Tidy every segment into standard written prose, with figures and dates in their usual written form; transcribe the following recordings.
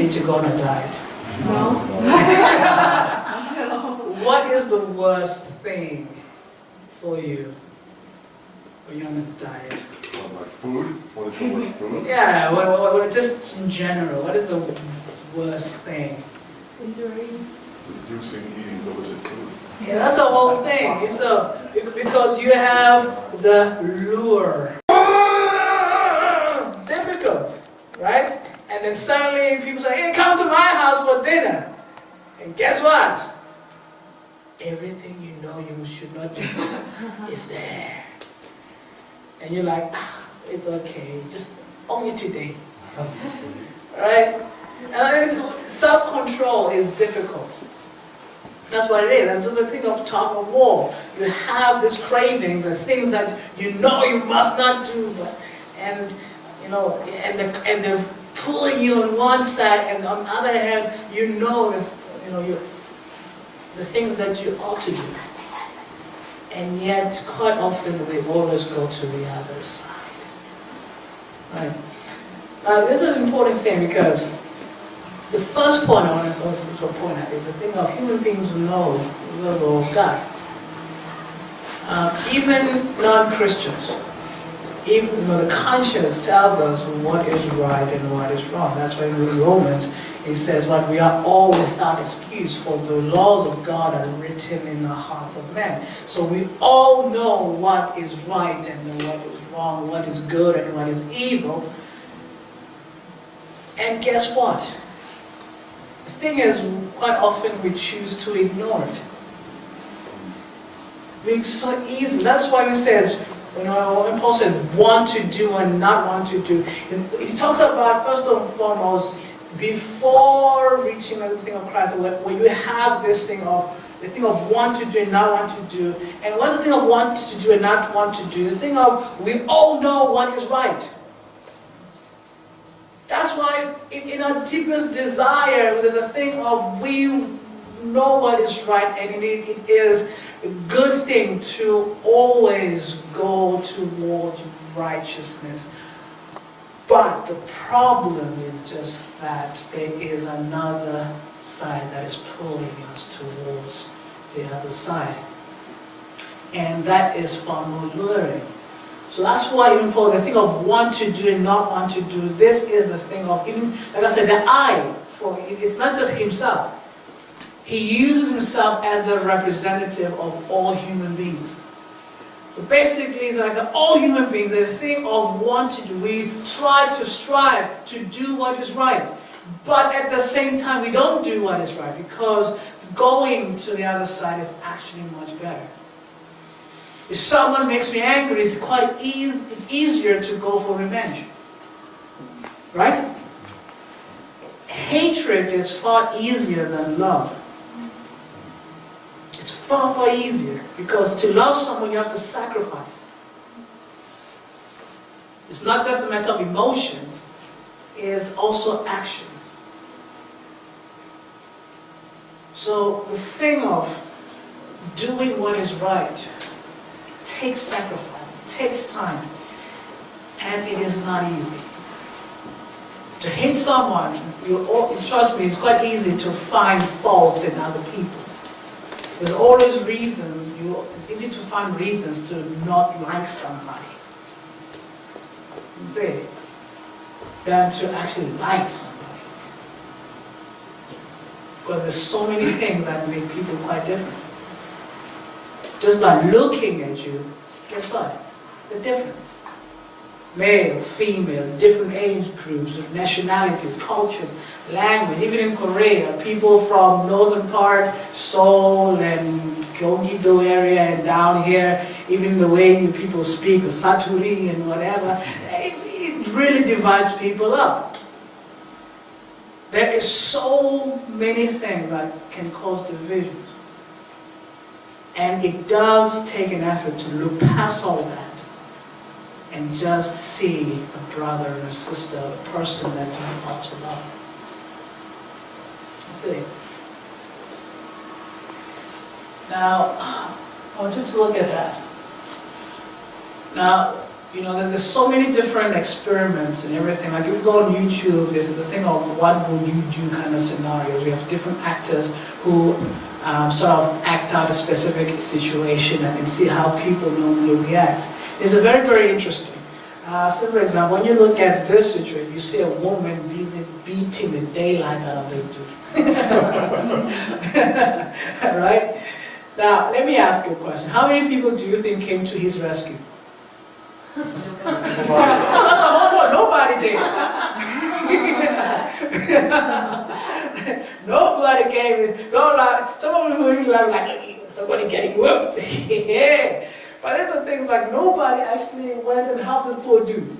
easy to go on a diet. No. What is the worst thing for you when you're on a diet? Like food? What is the worst food? Yeah, just in general, what is the worst thing? Reducing eating delicious food. Yeah, that's the whole thing. So, because you have the lure. It's difficult, right? And then suddenly people say, hey, come to my house for dinner. And guess what? Everything you know you should not do is there. And you're like, it's okay, just only today. Right? And self-control is difficult. That's what it is. And just a thing of tug of war. You have these cravings and things that you know you must not do, and they're pulling you on one side, and on the other hand, the things that you ought to do. And yet, quite often, we always go to the other side. Right? Now, this is an important thing because the first point I want to point out is the thing of human beings who know the will of God. Even non-Christians, even the conscience tells us what is right and what is wrong. That's why in Romans it says, "But we are all without excuse, for the laws of God are written in the hearts of men." So we all know what is right and what is wrong, what is good and what is evil. And guess what? The thing is, quite often we choose to ignore it. It's so easy. That's why he says, when Paul said want to do and not want to do, he talks about, first and foremost, before reaching the thing of Christ, when you have this thing of, the thing of want to do and not want to do. And what's the thing of want to do and not want to do? The thing of, we all know what is right. That's why in our deepest desire, there's a thing of we know what is right, and it is a good thing to always go towards righteousness. But the problem is just that there is another side that is pulling us towards the other side. And that is far more luring. So that's why even Paul, the thing of want to do and not want to do, this is the thing of, even, like I said, the I, it's not just himself. He uses himself as a representative of all human beings. So basically, it's like all human beings, the thing of want to do, we try to strive to do what is right. But at the same time, we don't do what is right, because going to the other side is actually much better. If someone makes me angry, it's it's easier to go for revenge. Right? Hatred is far easier than love. It's far, far easier, because to love someone you have to sacrifice. It's not just a matter of emotions, it's also actions. So the thing of doing what is right takes sacrifice, it takes time, and it is not easy. To hate someone, trust me, it's quite easy to find fault in other people. There's always reasons, it's easy to find reasons to not like somebody. You see, than to actually like somebody. Because there's so many things that make people quite different. Just by looking at you, guess what? They're different. Male, female, different age groups, nationalities, cultures, language. Even in Korea, people from northern part, Seoul and Gyeonggi-do area and down here, even the way people speak, Saturi and whatever, it really divides people up. There is so many things that can cause divisions. And it does take an effort to look past all that and just see a brother and a sister, a person that you ought to love. See. Now, I want you to look at that. Now, You know, there's so many different experiments and everything. Like if you go on YouTube, there's this thing of what would you do kind of scenarios. We have different actors who sort of act out a specific situation and see how people normally react. It's a very, very interesting. So for example, when you look at this situation, you see a woman beating the daylight out of this dude. Right? Now, let me ask you a question. How many people do you think came to his rescue? Nobody did. Nobody came. No, like, some of them really like somebody getting whipped. Yeah. But there's some things like nobody actually went and helped this poor dude.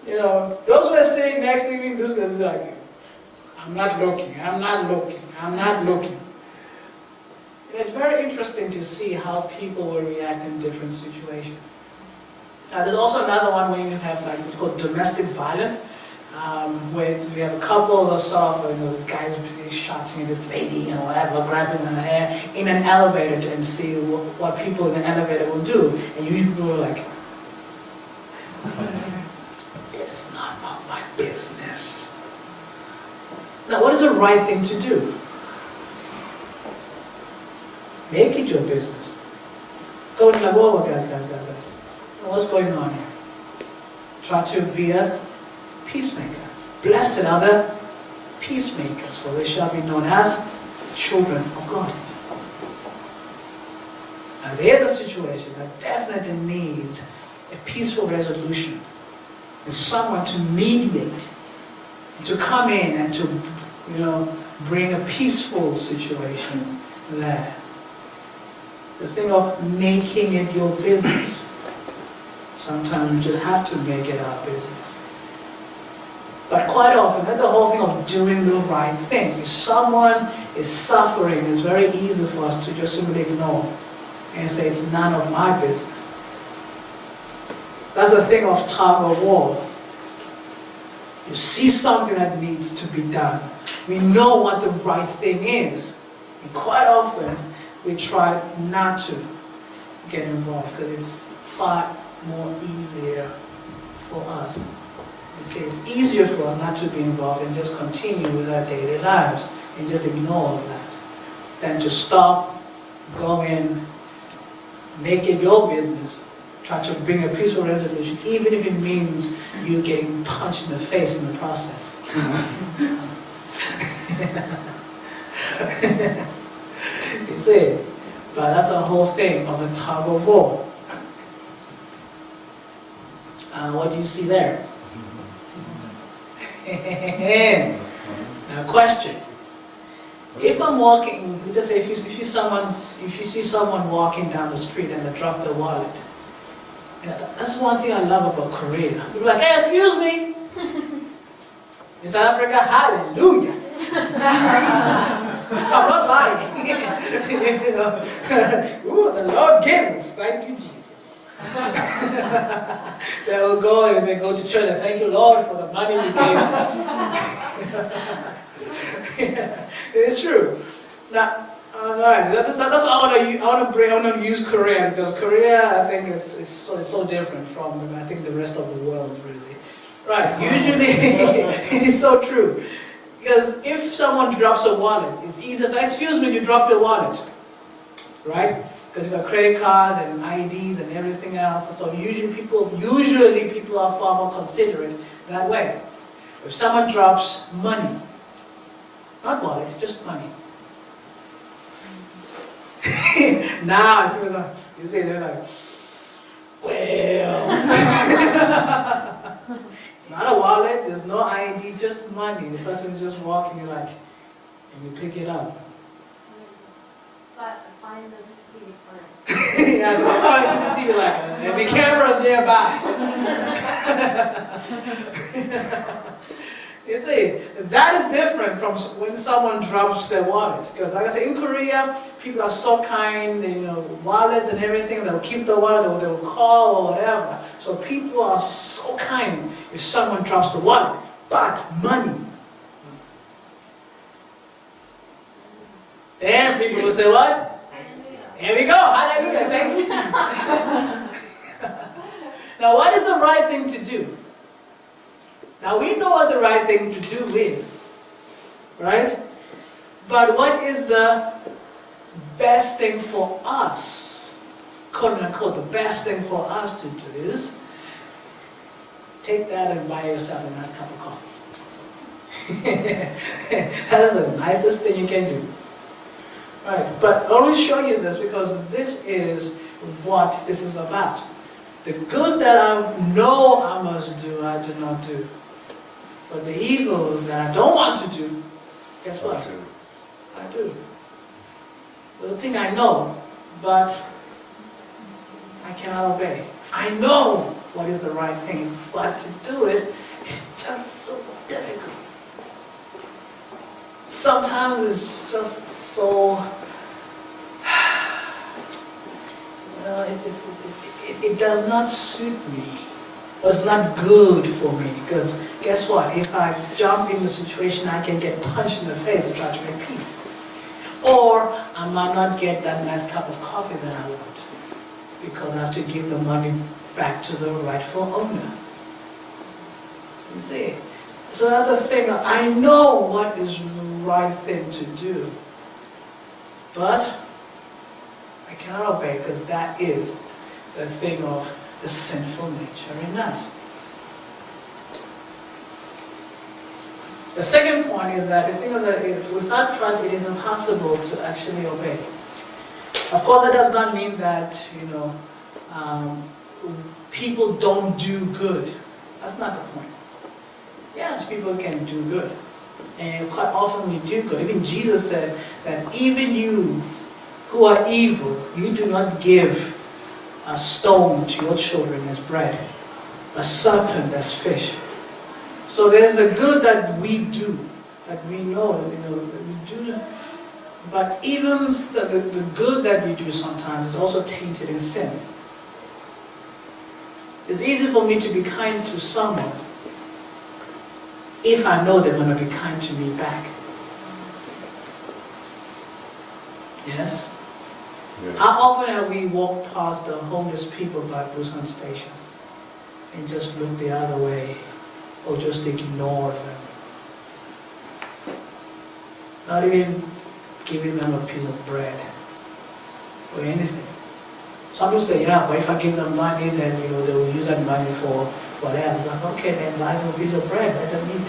You know, those who are sitting next to me, this guy's like, I'm not looking, I'm not looking, I'm not looking. It's very interesting to see how people will react in different situations. There's also another one where you have like what's called domestic violence, where we have a couple of sort of, you know, this guy's busy shouting at this lady, you know, whatever, grabbing her hair in an elevator and see what people in the elevator will do. And usually people are like, it is not my business. Now, what is the right thing to do? Make it your business. Go and like, whoa, guys. What's going on here? Try to be a peacemaker. Blessed are the peacemakers, for they shall be known as children of God. As here's a situation that definitely needs a peaceful resolution, and someone to mediate, to come in and to, you know, bring a peaceful situation there. This thing of making it your business. Sometimes we just have to make it our business. But quite often, that's the whole thing of doing the right thing. If someone is suffering, it's very easy for us to just simply ignore and say, it's none of my business. That's the thing of tug of war. You see something that needs to be done. We know what the right thing is. And quite often, we try not to get involved because it's far more easier for us. You see, it's easier for us not to be involved and just continue with our daily lives and just ignore all that than to stop, go in, make it your business, try to bring a peaceful resolution, even if it means you getting punched in the face in the process. You see, but that's the whole thing of a tug of war. What do you see there? Now, question. If I'm walking, just say if you see someone walking down the street and they drop their wallet, you know, that's one thing I love about Korea. You're like, hey, excuse me. In South Africa, hallelujah. I'm not lying. You know, ooh, the Lord gives. Thank you, Jesus. They will go and they go to church and thank you, Lord, for the money you gave. It's true. Now, all right, that's I want to use Korea because Korea, I think, is so different from I think the rest of the world, really. Right? Usually, it's so true. Because if someone drops a wallet, it's easy to say, excuse me, you dropped your wallet, right? Because you've got credit cards and IDs and everything else. So usually people are far more considerate that way. If someone drops money, not wallet, just money. Now, people are, you see, they're like, well, it's not a wallet, there's no ID, just money. The person is just walking, you're like, and you pick it up. But find the CCTV first. Yeah, so find the CCTV like, and the camera's nearby. You see, that is different from when someone drops their wallet. Because like I said, in Korea, people are so kind, you know, wallets and everything, they'll keep the wallet or they'll call or whatever. So people are so kind if someone drops the wallet. But money. Then people will say what? Here we go, hallelujah, thank you, Jesus. Now, what is the right thing to do? Now, we know what the right thing to do is, right? But what is the best thing for us, quote unquote, the best thing for us to do is take that and buy yourself a nice cup of coffee. That is the nicest thing you can do. Right, but I want to show you this because this is what this is about. The good that I know I must do, I do not do. But the evil that I don't want to do, guess what? I do. Well, the thing I know, but I cannot obey. I know what is the right thing, but to do it is just so difficult. Sometimes it's just so, it does not suit me. It's not good for me because guess what? If I jump in the situation, I can get punched in the face and try to make peace. Or I might not get that nice cup of coffee that I want because I have to give the money back to the rightful owner. You see? So that's the thing. I know what is the right thing to do, but I cannot obey because that is the thing of the sinful nature in us. The second point is that the thing is that without Christ it is impossible to actually obey. Of course, that does not mean that people don't do good. That's not the point. Yes, people can do good, and quite often we do good. Even Jesus said that even you who are evil, you do not give a stone to your children as bread, a serpent as fish. So there's a good that we do, that we know that we do. But even the good that we do sometimes is also tainted in sin. It's easy for me to be kind to someone if I know they're going to be kind to me back. Yes? Yeah. How often have we walked past the homeless people by Busan Station and just looked the other way or just ignored them? Not even giving them a piece of bread or anything. Some people say, yeah, but if I give them money, then they will use that money for whatever. Like, okay, then buy them a piece of bread, let them eat.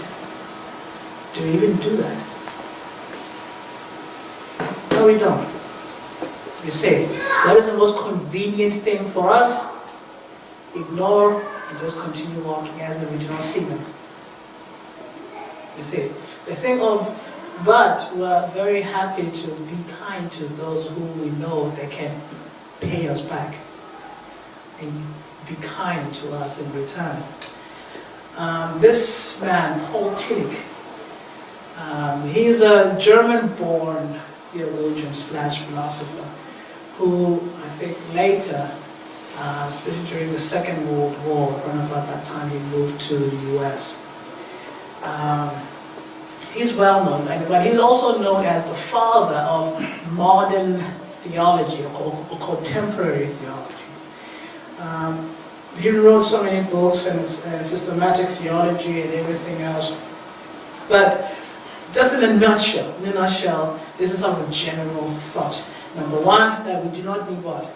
Do we even do that? No, we don't. You see, what is the most convenient thing for us? Ignore and just continue walking as if we do not see them. You see, the thing of, but we're very happy to be kind to those who we know they can pay us back and be kind to us in return. This man, Paul Tillich, he's a German-born theologian/philosopher who I think later, especially during the Second World War, around about that time he moved to the US. He's well known, but he's also known as the father of modern theology or contemporary theology. He wrote so many books and systematic theology and everything else. But just in a nutshell, this is some of the general thought. Number one, that we do not need what?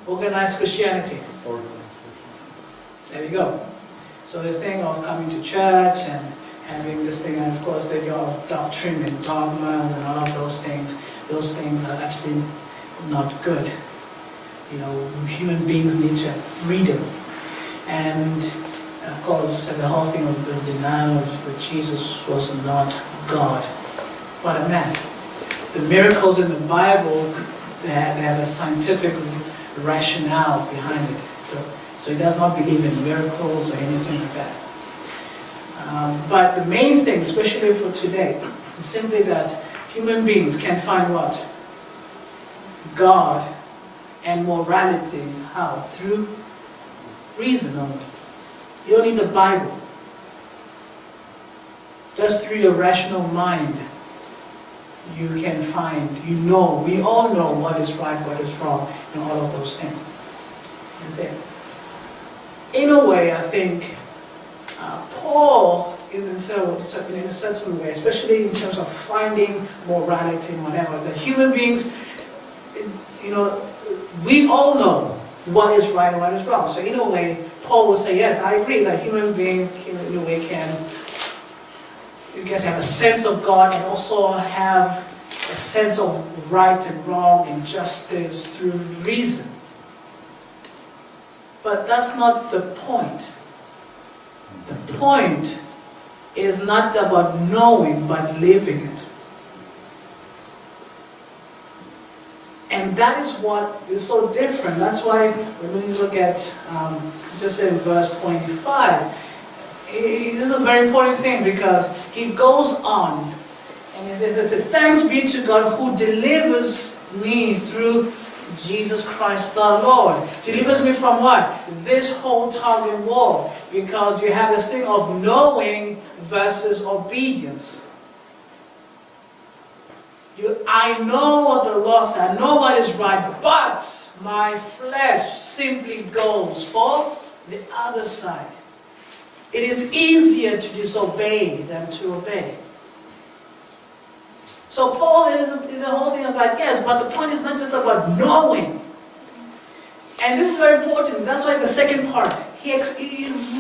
Organized Christianity. There we go. So the thing of coming to church and having this thing, and of course there are doctrine and dogmas and all of those things are actually not good. Human beings need to have freedom. And of course, the whole thing of the denial that Jesus was not God, but a man. The miracles in the Bible, they have a scientific rationale behind it. So he does not believe in miracles or anything like that. But the main thing, especially for today, is simply that human beings can find what? God and morality. How? Through reason only. You don't need the Bible. Just through your rational mind, you can find, we all know what is right, what is wrong, and all of those things. You see? In a way, I think Paul, in a certain way, especially in terms of finding morality and whatever, the human beings, we all know what is right and what is wrong. So in a way, Paul would say, yes, I agree that human beings in a way can, you guys have a sense of God and also have a sense of right and wrong and justice through reason. But that's not the point. The point is not about knowing, but living it. And that is what is so different. That's why when we look at, just in verse 25, this is a very important thing because he goes on and he says, thanks be to God who delivers me through Jesus Christ the Lord. Delivers me from what? This whole target war. Because you have this thing of knowing versus obedience. I know what the law says, I know what is right, but my flesh simply goes for the other side. It is easier to disobey than to obey. So Paul the whole thing is like, yes, but the point is not just about knowing. And this is very important. That's why the second part, he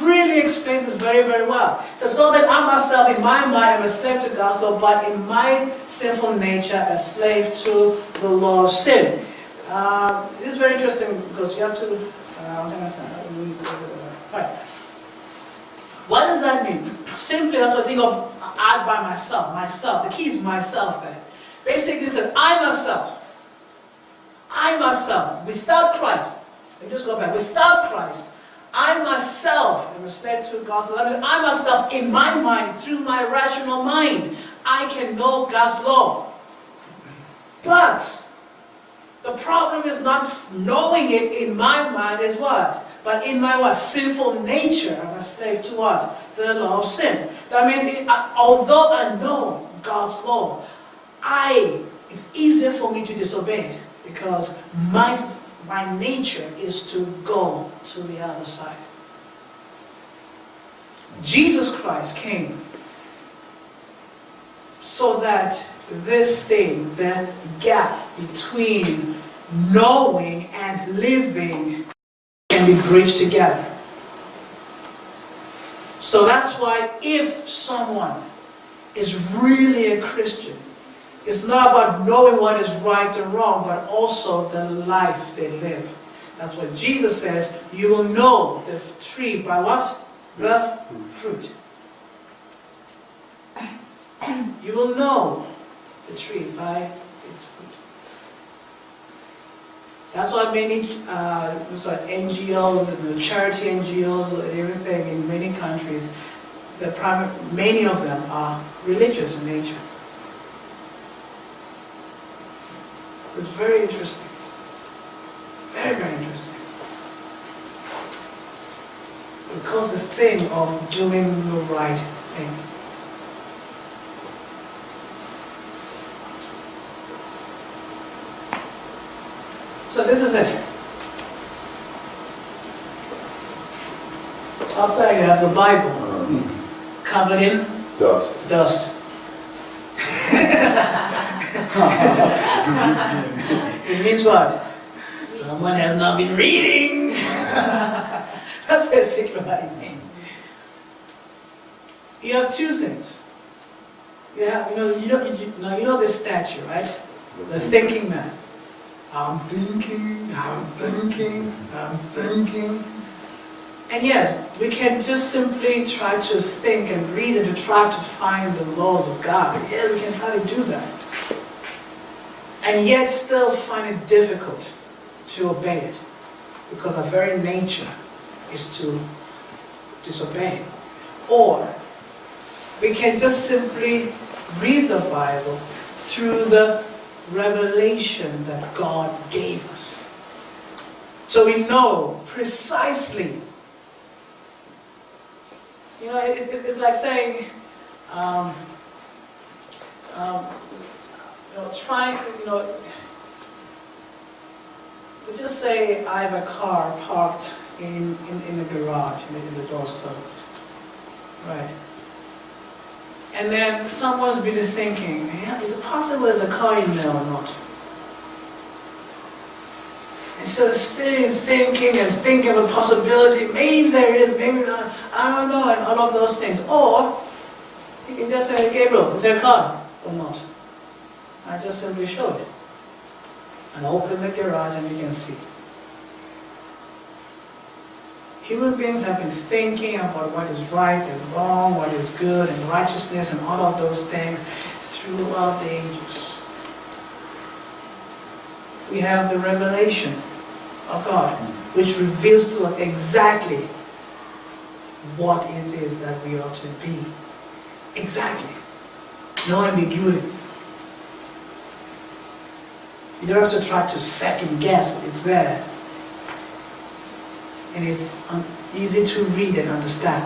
really explains it very, very well. So that I myself, in my mind, am a slave to God's law, but in my sinful nature, a slave to the law of sin. This is very interesting because you have to, right. What does that mean? Simply, that's what I think of I by myself. The key is myself there. Basically, it says, I myself, without Christ. Let me just go back. Without Christ, I myself am a slave to God's law. That means I myself, in my mind, through my rational mind, I can know God's law. But the problem is not knowing it in my mind is what? But in my what? Sinful nature, I'm a slave to what? The law of sin. That means, although I know God's law, it's easier for me to disobey it because my nature is to go to the other side. Jesus Christ came so that this thing, that gap between knowing and living can be bridged together. So that's why if someone is really a Christian, it's not about knowing what is right and wrong, but also the life they live. That's what Jesus says, you will know the tree by what? The fruit. You will know the tree by its fruit. That's why many NGOs and the charity NGOs and everything in many countries, many of them are religious in nature. It's very interesting. Very, very interesting. Because the thing of doing the right thing. So this is it. Up there you have the Bible, covered in dust. It means what? Someone has not been reading. That's basically what it means. You have two things. You know this statue, right? The thinking man. I'm thinking. And yes, we can just simply try to think and reason to try to find the laws of God. Yeah, we can try to do that. And yet still find it difficult to obey it. Because our very nature is to disobey. Or we can just simply read the Bible through the revelation that God gave us. So we know precisely. You know, it's like saying, let's just say I have a car parked in the garage, and the door's closed, right? And then someone's busy thinking, yeah, is it possible there's a car in there or not? Instead of staying thinking of a possibility, maybe there is, maybe not, I don't know, and all of those things. Or, you can just say, Gabriel, is there a car or not? I just simply show it. And open the garage and you can see. Human beings have been thinking about what is right and wrong, what is good and righteousness and all of those things throughout the ages. We have the revelation of God, which reveals to us exactly what it is that we ought to be. Exactly. No ambiguity. You don't have to try to second guess it. It's there. And it's easy to read and understand.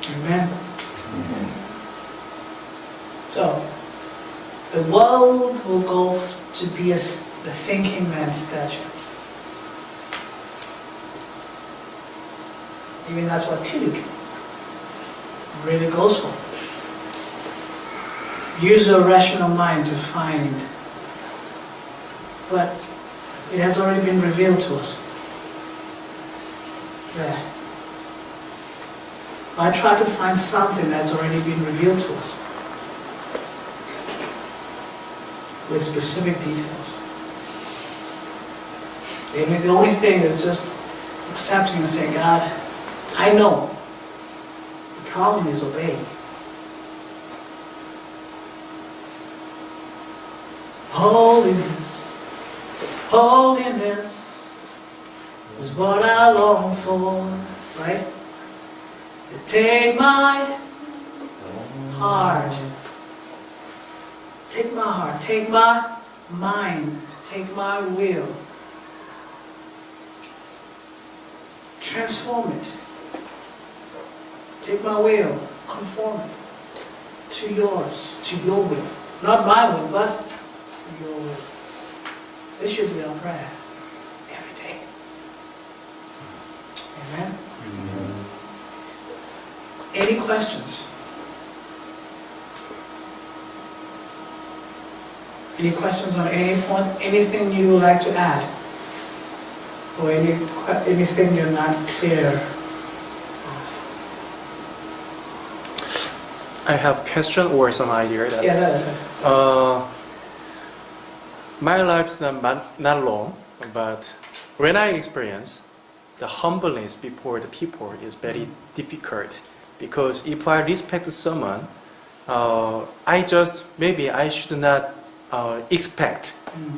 Amen? So, the world will go to be as the thinking man's stature. Even that's what Tillich really goes for. Use a rational mind to find. But it has already been revealed to us. There. I try to find something that's already been revealed to us. With specific details. The only thing is just accepting and saying, God, I know. The problem is obeying. Holiness, holiness is what I long for, right? So take my heart, take my mind, take my will, transform it, take my will, conform it to yours, to your will, not my will, but your will. This should be our prayer every day. Amen? Any questions? Any questions on any point? Anything you would like to add? Or anything you're not clear of? I have question or some idea that Yeah, that is. my life's not long, but when I experience the humbleness before the people is very difficult, because if I respect someone, maybe I should not expect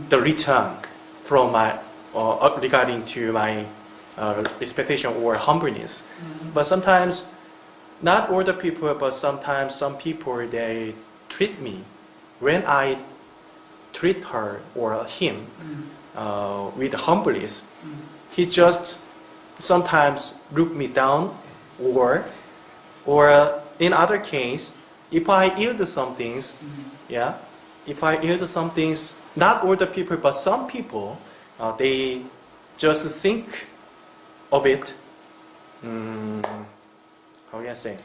the return from my regarding to my expectation or humbleness. But sometimes, not all the people, but sometimes some people, they treat me when I treat her or him with humbleness. He just sometimes look me down, or in other case, if I yield some things, if I yield some things, not all the people, but some people, they just think of it. How can I say?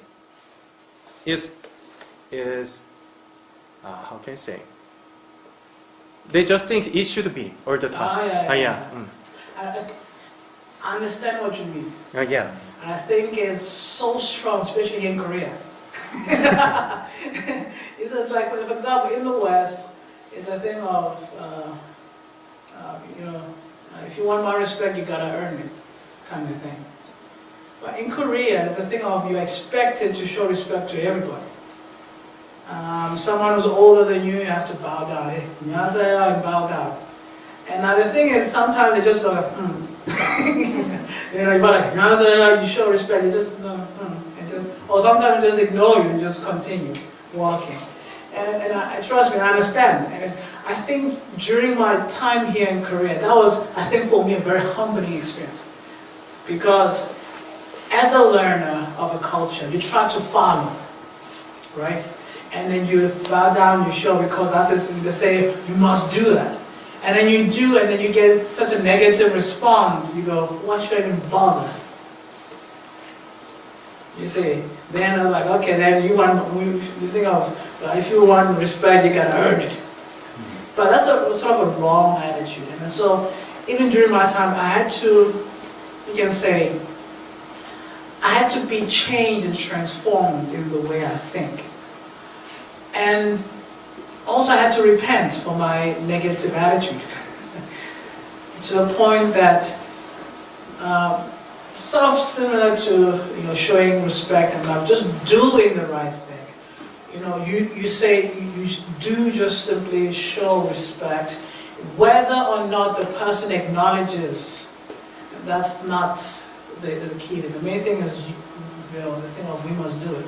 How can I say? They just think it should be all the time. I understand what you mean. Yeah. And I think it's so strong, especially in Korea. It's just like, for example, in the West, it's a thing of, if you want my respect, you gotta earn it, kind of thing. But in Korea, it's a thing of you're expected to show respect to everybody. Someone who's older than you have to bow down. Hey, 안녕하세요, and bow down. And now the thing is, sometimes they just go, you like, 안녕하세요, you show respect, you just go, or sometimes they just ignore you and just continue walking. And trust me, I understand. And I think during my time here in Korea, that was, I think for me, a very humbling experience. Because as a learner of a culture, you try to follow, right? and then you bow down your show because that's just, they say you must do that. And then you do, and then you get such a negative response. You go, why should I even bother? You see, then I'm like, okay, then you think of, if you want respect, you gotta earn it. But that's a sort of a wrong attitude. And so, even during my time, I had to, you can say, I had to be changed and transformed in the way I think. And also I had to repent for my negative attitude. To the point that, sort of similar to, showing respect and love, just doing the right thing. You say, you do just simply show respect, whether or not the person acknowledges, that's not the key. The main thing is, the thing of we must do it.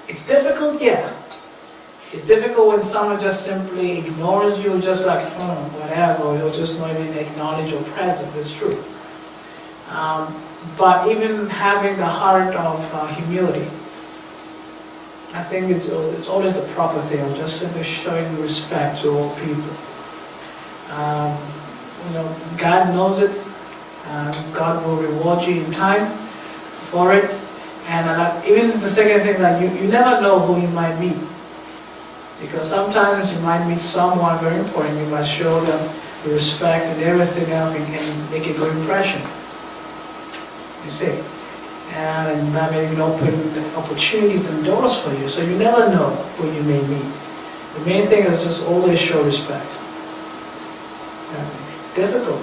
It's difficult, yeah. It's difficult when someone just simply ignores you, just like, whatever, or you'll just not even acknowledge your presence, it's true. But even having the heart of humility, I think it's always the proper thing, of just simply showing respect to all people. God knows it. God will reward you in time for it. And even the second thing is that you never know who you might meet. Because sometimes you might meet someone very important, you might show them the respect and everything else and make a good impression. You see? And that may even open opportunities and doors for you. So you never know who you may meet. The main thing is just always show respect. It's difficult.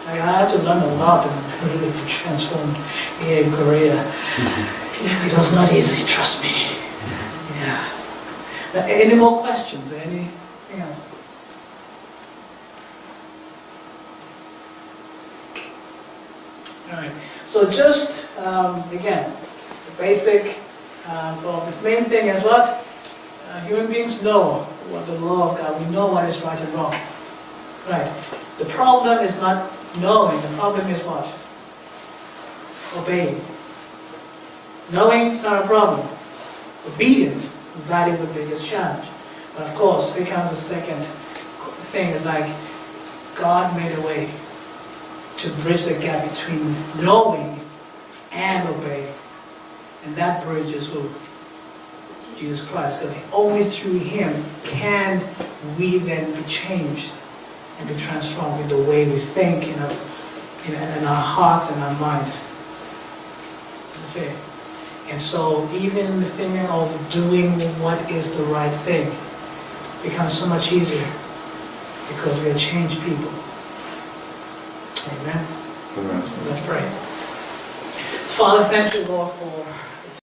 I had to learn a lot and really be transformed here in Korea. It was not easy, trust me. Yeah. Any more questions? Anything else? All right. So just, again, the basic, the main thing is what? Human beings know what the law of God, we know what is right and wrong. Right. The problem is not knowing, the problem is what? Obeying. Knowing is not a problem. Obedience, that is the biggest challenge. But of course, here comes the second thing, is like, God made a way to bridge the gap between knowing and obeying. And that bridge is who? Jesus Christ. Because only through Him can we then be changed and be transformed in the way we think, in our hearts and our minds. That's it. And so even the thing of doing what is the right thing becomes so much easier because we are changed people. Amen. Amen. Let's pray. Father, thank you, Lord, for